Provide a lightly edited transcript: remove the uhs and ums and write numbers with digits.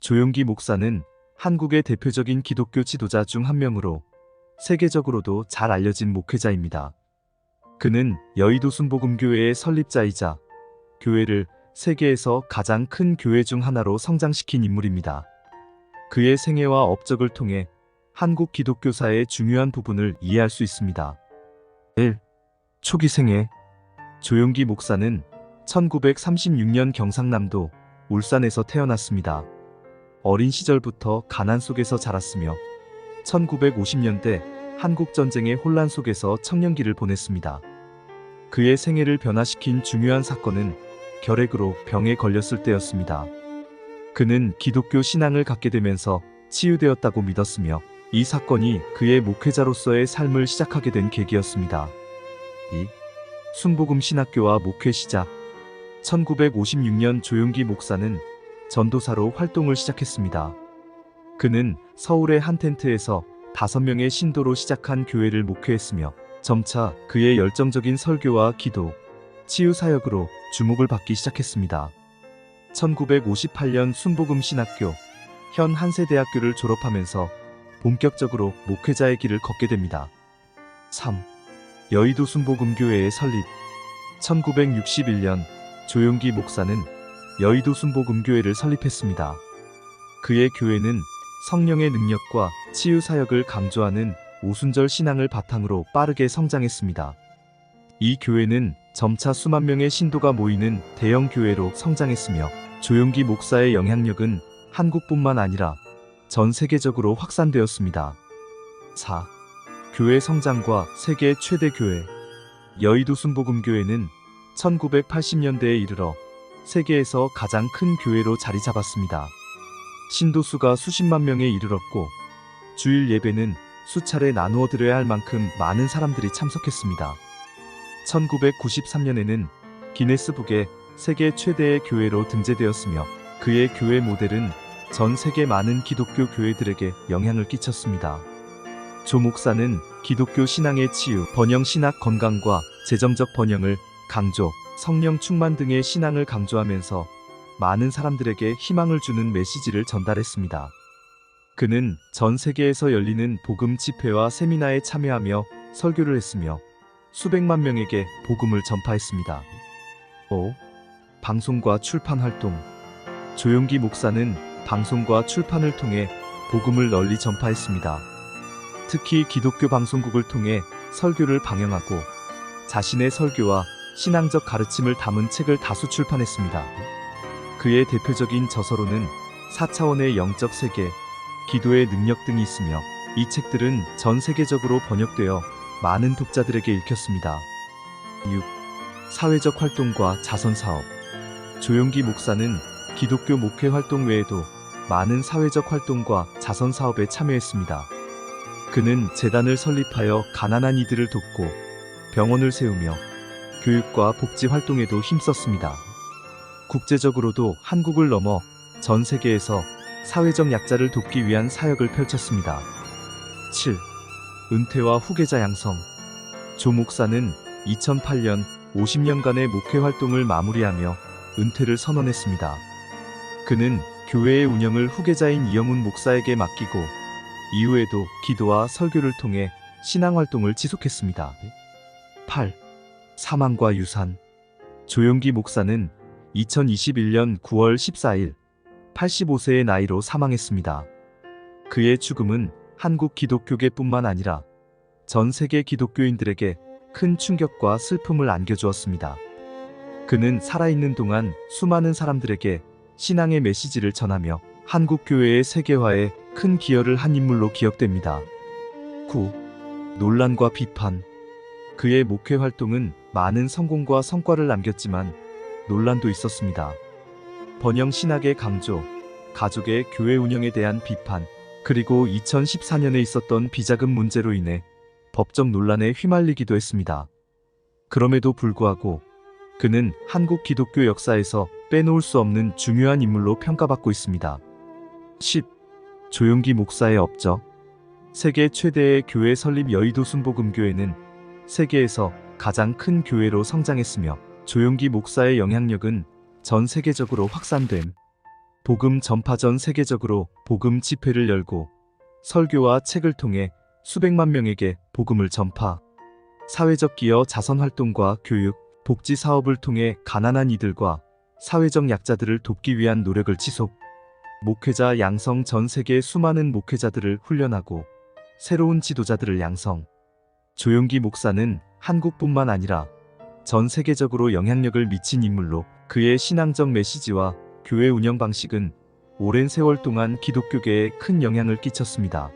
조용기 목사는 한국의 대표적인 기독교 지도자 중 한 명으로 세계적으로도 잘 알려진 목회자입니다. 그는 여의도 순복음교회의 설립자이자 교회를 세계에서 가장 큰 교회 중 하나로 성장시킨 인물입니다. 그의 생애와 업적을 통해 한국 기독교사의 중요한 부분을 이해할 수 있습니다. 1. 초기 생애. 조용기 목사는 1936년 경상남도 울산에서 태어났습니다. 어린 시절부터 가난 속에서 자랐으며 1950년대 한국전쟁의 혼란 속에서 청년기를 보냈습니다. 그의 생애를 변화시킨 중요한 사건은 결핵으로 병에 걸렸을 때였습니다. 그는 기독교 신앙을 갖게 되면서 치유되었다고 믿었으며 이 사건이 그의 목회자로서의 삶을 시작하게 된 계기였습니다. 2. 순복음 신학교와 목회 시작. 1956년 조용기 목사는 전도사로 활동을 시작했습니다. 그는 서울의 한 텐트에서 5명의 신도로 시작한 교회를 목회했으며 점차 그의 열정적인 설교와 기도, 치유 사역으로 주목을 받기 시작했습니다. 1958년 순복음 신학교, 현 한세대학교를 졸업하면서 본격적으로 목회자의 길을 걷게 됩니다. 3. 여의도 순복음교회의 설립. 1961년 조용기 목사는 여의도 순복음교회를 설립했습니다. 그의 교회는 성령의 능력과 치유 사역을 강조하는 오순절 신앙을 바탕으로 빠르게 성장했습니다. 이 교회는 점차 수만 명의 신도가 모이는 대형 교회로 성장했으며 조용기 목사의 영향력은 한국뿐만 아니라 전 세계적으로 확산되었습니다. 4. 교회 성장과 세계 최대 교회. 여의도 순복음교회는 1980년대에 이르러 세계에서 가장 큰 교회로 자리 잡았습니다. 신도수가 수십만 명에 이르렀고 주일 예배는 수차례 나누어 드려야 할 만큼 많은 사람들이 참석했습니다. 1993년에는 기네스북에 세계 최대의 교회로 등재되었으며 그의 교회 모델은 전 세계 많은 기독교 교회들에게 영향을 끼쳤습니다. 조 목사는 기독교 신앙의 치유, 번영 신학 건강과 재정적 번영을 강조, 성령 충만 등의 신앙을 강조하면서 많은 사람들에게 희망을 주는 메시지를 전달했습니다. 그는 전 세계에서 열리는 복음 집회와 세미나에 참여하며 설교를 했으며 수백만 명에게 복음을 전파했습니다. 5. 방송과 출판 활동. 조용기 목사는 방송과 출판을 통해 복음을 널리 전파했습니다. 특히 기독교 방송국을 통해 설교를 방영하고 자신의 설교와 신앙적 가르침을 담은 책을 다수 출판했습니다. 그의 대표적인 저서로는 4차원의 영적 세계, 기도의 능력 등이 있으며 이 책들은 전 세계적으로 번역되어 많은 독자들에게 읽혔습니다. 6. 사회적 활동과 자선사업. 조용기 목사는 기독교 목회 활동 외에도 많은 사회적 활동과 자선사업에 참여했습니다. 그는 재단을 설립하여 가난한 이들을 돕고 병원을 세우며 교육과 복지 활동에도 힘썼습니다. 국제적으로도 한국을 넘어 전 세계에서 사회적 약자를 돕기 위한 사역을 펼쳤습니다. 7. 은퇴와 후계자 양성. 조 목사는 2008년 50년간의 목회 활동을 마무리하며 은퇴를 선언했습니다. 그는 교회의 운영을 후계자인 이영훈 목사에게 맡기고 이후에도 기도와 설교를 통해 신앙활동을 지속했습니다. 8. 사망과 유산. 조용기 목사는 2021년 9월 14일 85세의 나이로 사망했습니다. 그의 죽음은 한국 기독교계뿐만 아니라 전 세계 기독교인들에게 큰 충격과 슬픔을 안겨주었습니다. 그는 살아있는 동안 수많은 사람들에게 신앙의 메시지를 전하며 한국 교회의 세계화에 큰 기여를 한 인물로 기억됩니다. 9. 논란과 비판. 그의 목회 활동은 많은 성공과 성과를 남겼지만 논란도 있었습니다. 번영 신학의 강조, 가족의 교회 운영에 대한 비판, 그리고 2014년에 있었던 비자금 문제로 인해 법적 논란에 휘말리기도 했습니다. 그럼에도 불구하고 그는 한국 기독교 역사에서 빼놓을 수 없는 중요한 인물로 평가받고 있습니다. 10. 조용기 목사의 업적. 세계 최대의 교회 설립. 여의도 순복음교회는 세계에서 가장 큰 교회로 성장했으며 조용기 목사의 영향력은 전 세계적으로 확산됨. 복음 전파 전 세계적으로 복음 집회를 열고 설교와 책을 통해 수백만 명에게 복음을 전파, 사회적 기여 자선 활동과 교육, 복지 사업을 통해 가난한 이들과 사회적 약자들을 돕기 위한 노력을 지속, 목회자 양성 전 세계 수많은 목회자들을 훈련하고 새로운 지도자들을 양성. 조용기 목사는 한국뿐만 아니라 전 세계적으로 영향력을 미친 인물로 그의 신앙적 메시지와 교회 운영 방식은 오랜 세월 동안 기독교계에 큰 영향을 끼쳤습니다.